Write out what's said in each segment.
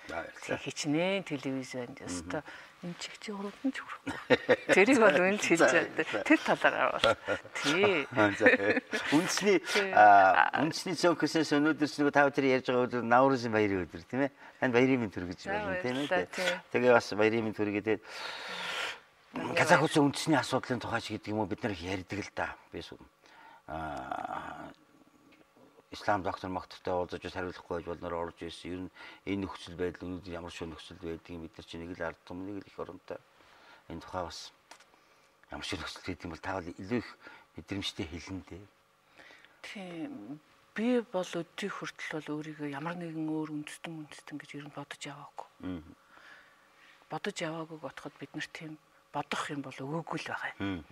Хичнээн телевизэнд ёстой энэ чигчи уралдан ч хүрэхгүй. Тэрийг бол үнэ хэлж байгаа. Тэр талаараа бол. Тий. Үндэсний цонхоос өнөөдөр ч нэг та бүхэн ярьж байгаа өдөр Наурызын баярын өдөр тийм ээ. Танд баярын мэнд хүргэж байна тийм ээ. Тэгээ бас баярын мэнд хүргээд Казахстан үндэсний асуудлын тухай ч гэдэг юм уу бид нар ярьдаг л да. Би Ислам доктор магтартай уулзаж хариулахгүй байж болноор орж ирсэн. Ер нь энэ нөхцөл байдал өнөөдөр ямар шиг нөхцөл байдгийг бид нар чинь нэг л ард түмэн нэг л их оронтой энэ тухай бас ямар шиг нөхцөл байдаг юм бол та бол илүү их мэдрэмжтэй хэлнэ дээ. Тийм. Би бол өдний хүртэл бол өөрийгөө ямар нэгэн өөр үндэстэн гэж ер нь бодож яваагүй. Бодож яваагүй готход бид нар тийм бодох юм бол өгөөгүй л байгаа юм.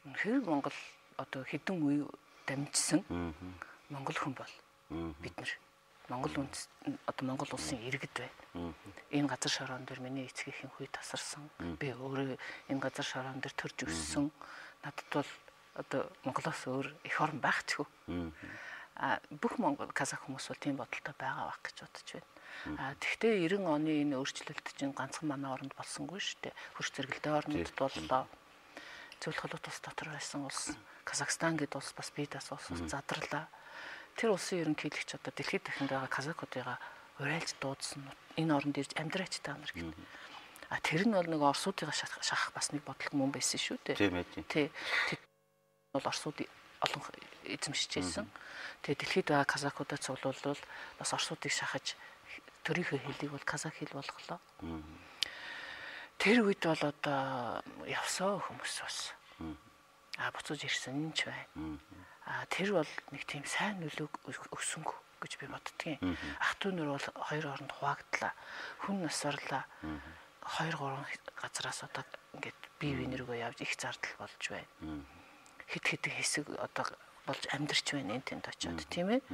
Үнэхээр Монгол одоо хэдэн үе дамжсан Монгол хүн бол бид нар Монгол одоо Монгол улсын иргэд байна. Энэ газар шороон дээр миний эцгийнхэн хүй тасарсан. Би өөрөө энэ газар шороон дээр төрж өссөн. Надад бол одоо Монголоос өөр эх орн байхчгүй. Бүх Монгол казах хүмүүс бол тийм бодолтой байгаа байх гэж бодож байна. Тэгвэл 90 оны энэ өөрчлөлт чинь ганцхан манай оронд болсонгүй шүү дээ. Хөрш зэрэгэлдээ орнууд боллоо. Зөвлөх холбоот улс дотор байсан улс Казахстан гэдэг улс бас биедээс улс задарлаа. Тэр улсын ерөнхийлөгч одоо дэлхийд дахинд байгаа казакуудыгаа урайлж дуудсан энэ оронд ирж амьдраач та нар гэдэг. Тэр нь бол нэг орсуудыгаа шахах бас нэг бодлого мөн байсан шүү дээ. Тийм ээ. Тий. Бол орсууд олон эзэмшижсэн. Тэгээ дэлхийд байгаа казакуудад цуглуулвал бас орсуудыг шахаж төрийнхөө хэлийг бол казак хэл болголоо. Тэр үед бол одоо явсан хүмүүс бас буцаж ирсэн нь ч байна. Тэр бол нэг тийм сайн нөлөө өгсөнгөө гэж би боддгийн. Ах トゥ нар бол хоёр оронд хуваагдлаа. Хүн насварлаа. 2-3 газараас одоо ингээд бие биенэргөө явж их зардал болж байна. Хит хитэн хэсэг одоо болж амьдарч байна энэ тэнд очиод тийм ээ.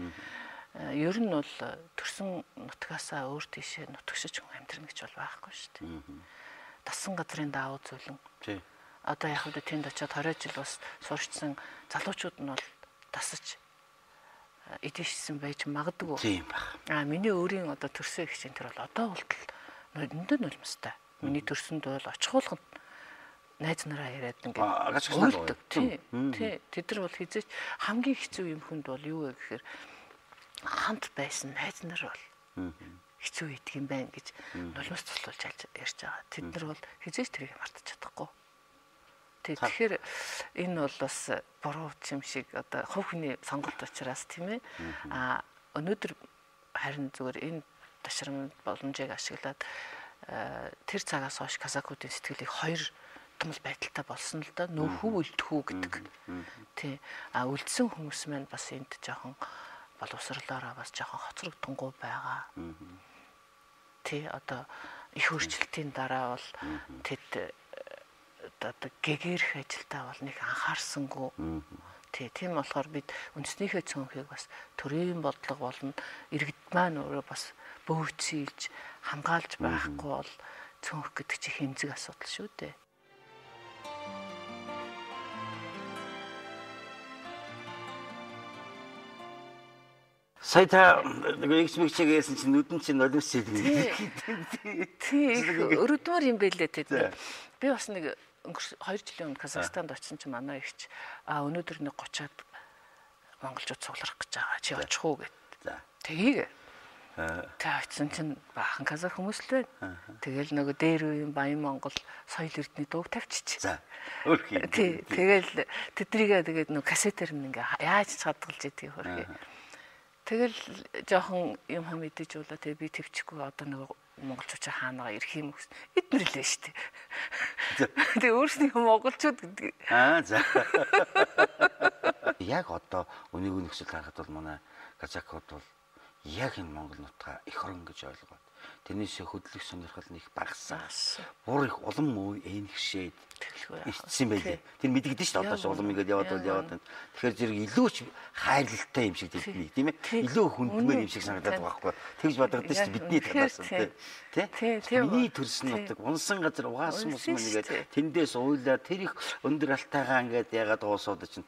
Ер нь бол төрсөн нутгаасаа өөр тийшээ нутагшиж хүн амьдрна гэж бол байхгүй шүү дээ. Дасан газрын даавуу зүлэн. Тий. Одоо яг хөө тэнд очиод 20 жил бас сурчсан залуучууд нь бол тасаж эдгэжсэн байж магадгүй. Тийм баг. Миний өөрийн одоо төрсөн их чинь тэр бол одоо болтол нүдэнд нулимстай. Миний төрсөнд бол очихуулганд найз нараа яриад ингээд уйлдаг. Тий. Тэд нар бол хизээч хамгийн хэцүү юм хүнд бол юу вэ гэхээр хамт байсан найз нар бол хэцүү идэх юм байна гэж нулимс туслуулж ярьж байгаа. Тэд нар бол хизээч тэрийг мартаж чадахгүй. Тэгэхээр энэ бол бас буруу юм шиг одоо хувь хүний сонголт учраас тийм ээ. Өнөөдөр харин зүгээр энэ ташрамд боломжийг ашиглаад тэр цагаас хойш казакуудын сэтгэлийг хоёр томл байдалтай болсон л да. Нөхөв үлдэхүү гэдэг. Тий. Үлдсэн хүмүүс маань бас энд жоохон боловсрлоороо бас жоохон хоцрогдонгуй байгаа. Тий. Одоо их өөрчлөлтийн дараа бол тэд одоо гэгэрх ажилдаа бол нэг анхаарсангүй. Тийм болохоор бид үндэснийхээ цөөнхийг бас төрийн бодлого болно. Иргэд маань өөрөө бас бөөцөөлж хамгаалж байхгүй бол цөөнх гэдэг чинь хэмзэг асуудал шүү дээ. Сая та эксмэгчиг ярьсан чинь нүдэн чинь нулимс хэлдэг. Тий. Өрөвдмөр юм байлээ тэд. Би бас нэг 2 жилийн өмнө Казахстанд очсон чинь манай ихч өнөөдөр нэг 30-аад монголчууд цугларах гэж байгаа. Чи очих уу гэд. Тгийгээ. Тэ очсон чинь баахан казах хүмүүс л байна. Тэгэл нөгөө дээр үеийн Баян Монгол соёл эрдэнэ дууг тавьчих. За. Өөрхий. Тий. Тэгэл тэдрийгээ тэгээд нөгөө кассетээр нь ингээ яаж чадгалж идэх хөрхий. Тэгэл жоохон юм хам идэж уулаа тэгээ би төвчихгүй одоо нөгөө монголчууд хаанаага ирэх юм гэсэн. Эднэр л байна шүү дээ. Тэгээ өөрснийхөө монголчууд гэдэг. За. Яг одоо өнөөгийн нөхцөл харахад бол манай казакууд бол яг энэ Монгол нутгаа эх орон гэж ойлгоод тэрнээсээ хөдлөх сонирхол нь их багассан. Бүр их улам энхшээд ичсэн байлээ. Тэр мэдэгдэн шүү дээ. Одоо улам ингээд яваад. Тэгэхээр зэрэг илүү ч хайрлалтай юм шиг дэлбэний тийм ээ. Илүү хүндмээр юм шиг санагдаад байгаа байхгүй. Тэгж бодогдсон шүү дээ. Бидний талаас нь тийм. Миний төрсөн нутаг унсан газар угаасан хүмүүс маань ингээд тэндээс уйлаа тэр их өндөр алтайгаа ингээд ягаад уусаад чинь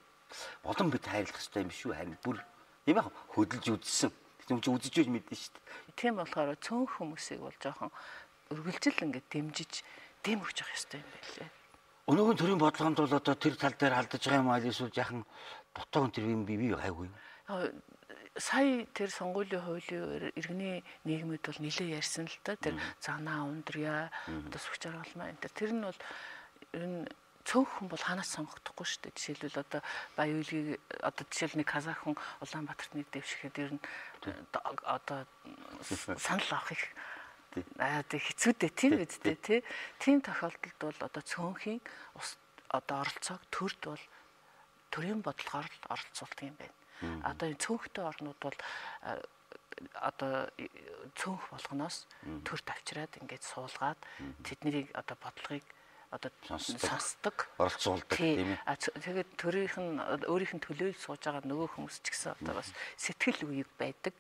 болон бид хайрлах хэрэгтэй юм шүү. Харин бүр тийм ээ хөдөлж үзсэн. Юм чи үзэж үж мэдэн шүү дээ. Тийм болохоор цөөн хүмүүсийг бол жоохон үргэлжил ингээд дэмжиж дэм өгч явах хэрэгтэй юм байлээ. Өнөөгийн төрийн бодлогонд бол одоо тэр тал дээр алдаж байгаа юм аа эсвэл яхан дутаагүй тэр юм бий гайгүй. Сая тэр сонгуулийн хуулийн иргэний нийгмүүд бол нэлээд ярьсан л та тэр занаа ундрья одоо сүвч аргалмаа энэ тэр нь бол ер нь цөөхөн бол ханаас сонгогдохгүй шүү дээ. Жишээлбэл одоо Баян-Улгийг одоо жишээл нэг казах хүн Улаанбаатарт нэг дэвшихэд ер нь одоо санал авах их тэг хэцүүдээ тийм үсттэй тий. Тийм тохиолдолд бол одоо цөөнхийн одоо оролцоог төрд бол төрийн бодлогоор л оролцуулдаг юм байна. Одоо энэ цөөнхтэй орнууд бол одоо цөөнх болгоноос төрд авчираад ингээд суулгаад тэднийг одоо бодлогыг одоо сонсдог оролцуулдаг тийм ээ. Тэгээд төрийнх нь өөрийнх нь төлөөлж сууж байгаа нөгөө хүмүүс ч гэсэн одоо бас сэтгэл үеиг байдаг.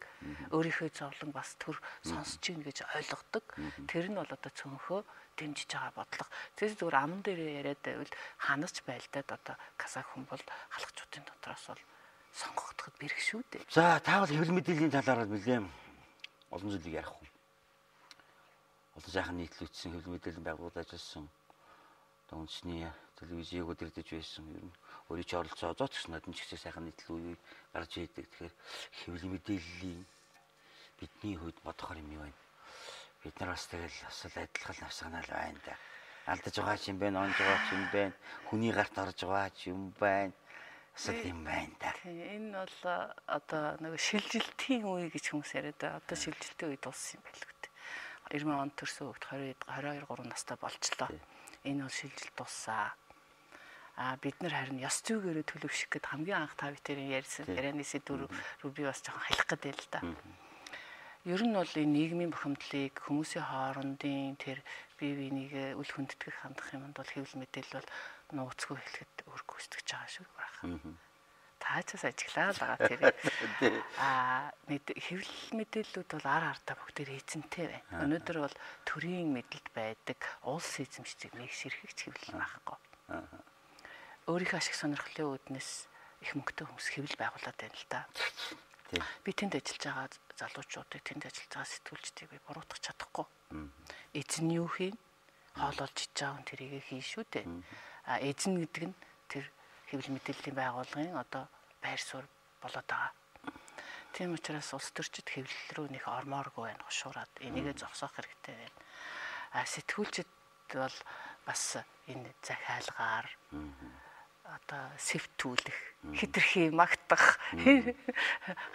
Өөрийнхөө зовлон бас төр сонсож ийн гэж ойлгодог. Тэр нь бол одоо цөөнхөө дэмжиж байгаа бодлого. Тэр зүгээр аман дээр яриад байвал ханасч байлдаад одоо казах хүн бол халахчуудын дотроос бол сонгогдоход бэрх шүү дээ. За таавал хэвлэл мэдээллийн талаар нэлээн олон зүйлийг ярих хүн. Олон сайхан нийтлэгдсэн хэвлэл мэдээллийн байгууллагууд ажилласан үндэсний телевизийг өдөрдөж байсан юм. Өөрийн ч оролцоо зоотч надад ч ихсэн сайхан нийтлүүд гарч ирдэг. Тэгэхээр хэвлэл мэдээллийн бидний хувьд бодохоор юм байна. Бид нар бас тэгэл асал адилхан навсганаал байна да. Алдаж байгаа ч юм байна, онж байгаа ч юм байна, хүний гарт орж байгаа ч юм байна. Асал юм байна да. Энэ бол одоо нэг шилжилтийн үе гэж хүмүүс яриад байгаа. Одоо шилжилтийн үе дууссан юм байна л гэдэг. 90 онд төрсөн хөлт 22 3 настай болчлоо. Энэ бол шилжилт дуусаа. Бид нар харин ёс зүйгээрээ төлөвшөх гэд хамгийн анх та бүхэн ярьсан ярианы сэдвэр рүү би бас жоохон халих гэдэг л да. Ер нь бол энэ нийгмийн бухимдлыг хүмүүсийн хоорондын тэр бие биенийг үл хүндэтгэх хандах юмд бол хэвлэл мэдээлэл бол нууцгүй хэлэхэд өөр гүйцэтгэж байгаа шүү байна. Таачаас ажиглаа л байгаа тэр. Хэвлэл мэдээллүүд бол ар ардаа бүгдээр эзэнтэй байна. Өнөөдөр бол төрийн мэдэлд байдаг улс эзэмшдэг нэг ширхэгч хэвлэл байхгүй. Өөрийнхөө ашиг сонирхлын үүднээс их мөнгөтэй хүмүүс хэвлэл байгуулад байна л да. Би тэнд ажиллаж байгаа залуучуудыг тэнд ажиллаж байгаа сэтгүүлчдийг би буруутгах чадахгүй. Эзэн юу хийн? Хоол олж иж байгаа хүн тэрийг хийн шүү дээ. Эзэн гэдэг нь тэр хэвлэл мэдээллийн байгууллагын одоо байр суурь болоод байгаа. Тийм учраас улс төрчид хэвлэл рүү нэг ормооргүй байна, хушуураад энийгээ зогсоох хэрэгтэй байна. Сэтгүүлчид бол бас энэ захиалгаар одоо сэвтүүлэх, хитрхи магтах,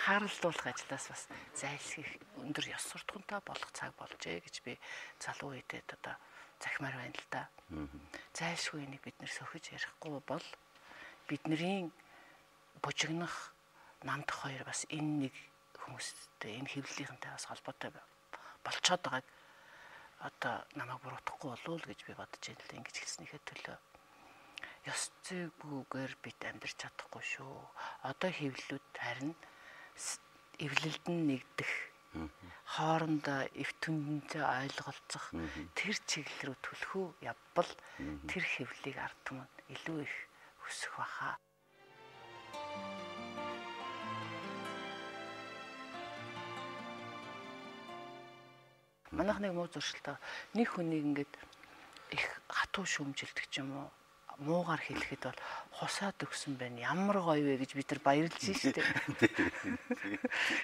харалдуулах ажлаас бас зайлсхийх өндөр ёс суртахуунтай болох цаг болжээ гэж би залуу үедээ одоо захимаар байна л да. Зайлшгүй энийг бид нэр сөхөж ярихгүй бол бидний бужигнах намдах хоёр бас энэ нэг хүмүүстэй энэ хэвлэлийнхэнтэй бас холбоотой болцоод байгааг одоо намайг буруутгахгүй болов уу гэж би бодож байна л ингэж хэлснийхээ төлөө. Ёс зүйгээр бид амьдрч чадахгүй шүү. Одоо хэвлэлүүд харин эвлэлд нь нэгдэх, хоорондоо эв түндэнтэй ойлголцох тэр чиглэл рүү төлөхөө явбал тэр хэвлэлийг ард түмэнд илүү их өсөх баха. Манайх нэг муу зуршилтай нэг хүнийг ингээд их хатуу шүүмжилдэг ч юм уу муугаар хэлэхэд бол хусаад өгсөн байна. Ямар гоё вэ гэж бид нар баярлж шүү дээ.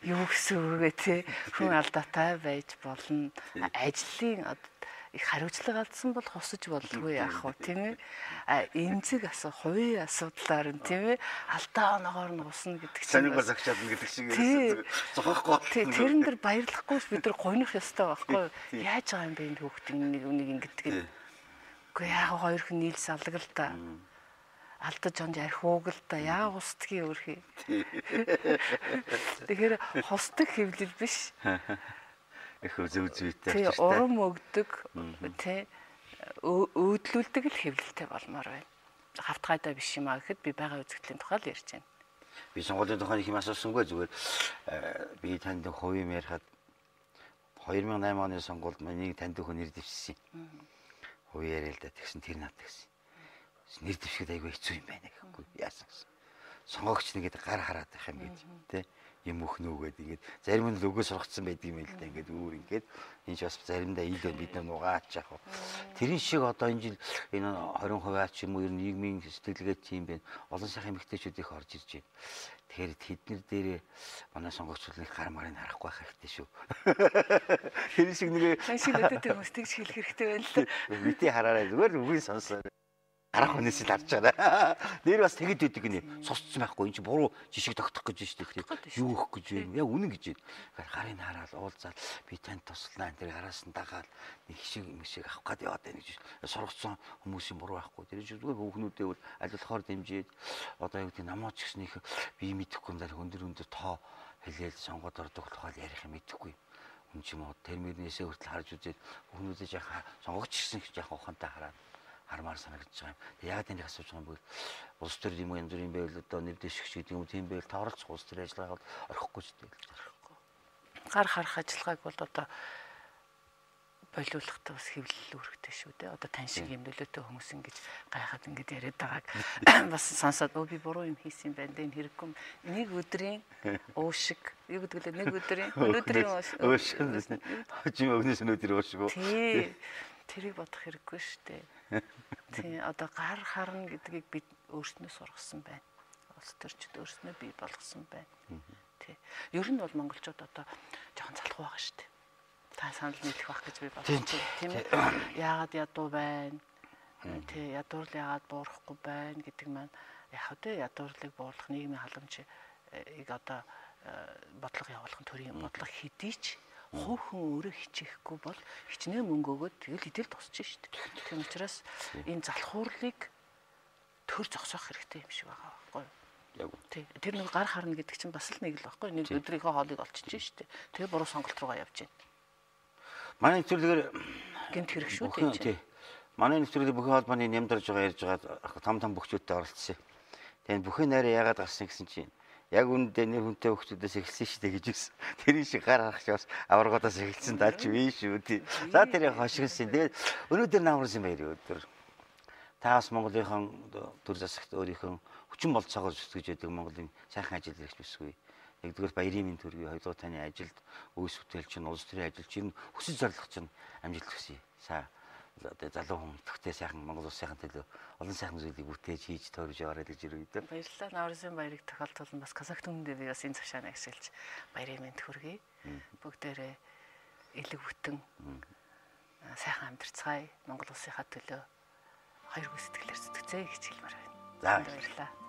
Юу гэсэн үг вэ те? Хүн алдаатай байж болно. Ажлын их хариуцлага алдсан бол хусаж болдгүй яах вэ тийм ээ? Эмзэг хувийн асуудлаар нь тийм ээ? Алдаа оноогоор нь хусна гэдэг чинь. Саниг бас агчаад нь гэдэг шиг зохиохгүй. Тэрэн дээр баярлахгүй бид нар гойнох ёстой байхгүй юу? Яаж байгаа юм бэ энэ хүүхд нэг ингэдэг. Гэхдээ яг хоёр хүн нийлс алга л та. Алдаж онж арх ууг л та. Яа хустдгийг өөрхий. Тэгэхээр хустдаг хэвлэл биш. Их зөв зүйтэй. Тий, урам өгдөг, тий, өөдлүүлдэг л хэвлэлтэй болмоор байна. Хавтгайдаа биш юм а гэхэд би байгаа үзэгдлийн тухай л ярьж байна. Би сонгуулийн тухай их юм асуусангүй зүгээр би танд хувийн ярихад 2008 оны сонгуульд миний танд хүн нэр дэвшсэн. Хувийн яриа л да тэгсэн тэр надад гэсэн. Нэр дэвшгэд айгүй хэцүү юм байна гэхгүй яасан гэсэн. Сонгогч нэгэд гар хараад байх юм гэж тий. юм өхнөө гэдэг ингээд зарим нь л өгөө сургацсан байдаг юм л да ингээд өөр ингээд энэ ч бас заримдаа ил бид нар нугаач яах вэ. Тэрэн шиг одоо энэ жил энэ 20% ч юм уу ер нь нийгмийн сэтгэлгээ тийм байна. Олон сайхан эмэгтэйчүүд их орж ирж байна. Тэгэхээр тэднэр дээрээ манай сонгогчдын гар марыг харахгүй байх хэрэгтэй шүү. Тэр шиг нэг өдөөтэй хүмүүс тэгж хэлэх хэрэгтэй байна л да. Бити хараарай зүгээр үгүй сонсоо. Арах хүнээс л харж байгаа. Нэр бас тэгэд өгдөг нэ. Сусцсан байхгүй. Энд чи буруу жишг тогтох гэж байна шүү дээ. Юу өгөх гэж байна. Яг үнэн гэж байна. Гарыг хараад уулзаад би танд туслаа энэ араас нь дагаад нэг шиг авах гээд яваад байна гэж. Сургацсан хүмүүсийн буруу байхгүй. Тэр чинь зүгээр хүүхнүүдээ бол ажиллахаар дэмжиж одоо яг тийм намаач гэснийх би мэдэхгүй юм даа өндөр тоо хэлээл сонгоод ордог тухай ярих юм мэдэхгүй. Үн ч юм уу терминээсээ хүртэл харж үзээд хүүхнүүдээ яхаа сонгогч гэсэн их яхаа ухаантай хараад хармаар санагдаж байгаа юм. Яг тэнийг асууж байгаа юм бол улс төр юм янз бүрийн байвал одоо нэр дэвшигч гэдэг юм тийм байвал тавралцах улс төрийн ажиллагааг орхихгүй ч гэдэг. Гар харах ажиллагааг бол одоо болиулахдаа бас хэвлэл үүрэгтэй шүү дээ. Одоо тань шиг юм нөлөөтэй хүмүүс ингэж гайхаад ингэж яриад байгааг бас сонсоод өө би буруу юм хийсэн юм байна. Энэ хэрэггүй. Нэг өдрийн уушиг юу гэдэг лээ нэг өдрийн уушиг. Хожим өгнөөс өнөдөр уушиг. Тий. Тэрийг бодох хэрэггүй шүү дээ. Тий, одоо гар харна гэдгийг бид өөрснөө сургасан байна. Улс төрчид өөрснөө бий болгосон байна. Тий. Ер нь бол монголчууд одоо жоохон залхуу байгаа шүү дээ. Та санал нийлэх байх гэж би бодсон тийм ээ. Яагаад ядуу байна? Тий, ядуур яагаад буурахгүй байна гэдэг маань яг үү ядуурлыг буурлах нийгмийн халамжийг одоо бодлого явуулах төрийн бодлого хэдий ч хувь хүн өөрөө хичээхгүй бол хичнээн мөнгө өгөөд тэгэл идэл тусчих шүү дээ. Тийм учраас энэ залхуурлыг төр зогсоох хэрэгтэй юм шиг байгаа байхгүй юу? Тий. Тэр нэг гар харна гэдэг чинь бас л нэг л байхгүй юу? Нэг өдрийнхөө хоолыг олчихж шүү дээ. Тэгээ буруу сонголт руугаа явж байна. Манай нэвтрүүлгээр гинт хэрэг шүү дээ. Тий. Манай нэвтрүүлгээр бүхэн холбооны нямдарж байгаа ярьж байгаа том бүхчүүдтэй оролцсон. Тэгээд бүхэн найраа яагаад гарсан гэсэн чинь яг үүндээ нэр хүнтэй хүмүүсээс эхэлсэн шүү дээ гэж гисэн. Тэрийн шиг гар харахч бас аваргуудаас эхэлсэн дач вэ шүү тий. За тэр яг хошигсэн. Тэгээд өнөөдөр наамарсан баяр өдөр. Та бас Монголынхон төр засагт өөрийнхөө хүчин болцоогоор зүтгэж яадаг Монголын сайхан ажил хэрэгч бисгүй. Нэгдүгээр баярын мэнд төргий, хоёрдугаар таны ажилд өөс хөтөл чинь улс төрийн ажил чинь хүсэл зорилго чинь амжилт хүсье. Залуу хүн төгтөө сайхан Монгол улс сайхан төлөө олон сайхан зүйлийг бүтээж хийж тойрж яваарай гэж ирвэдэг. Баярлалаа. Наурызын баярыг тохиолдуулан бас Казах түмэндээ би бас энэ цашаанаа ашиглаж баярын мэнд хүргэе. Бүгдээрээ элэг бүтэн сайхан амьдарцгаая. Монгол улсынхаа төлөө хоёр хүсэтгэлээр зүтгэцээ гэж хэлмээр байна. За баярлалаа.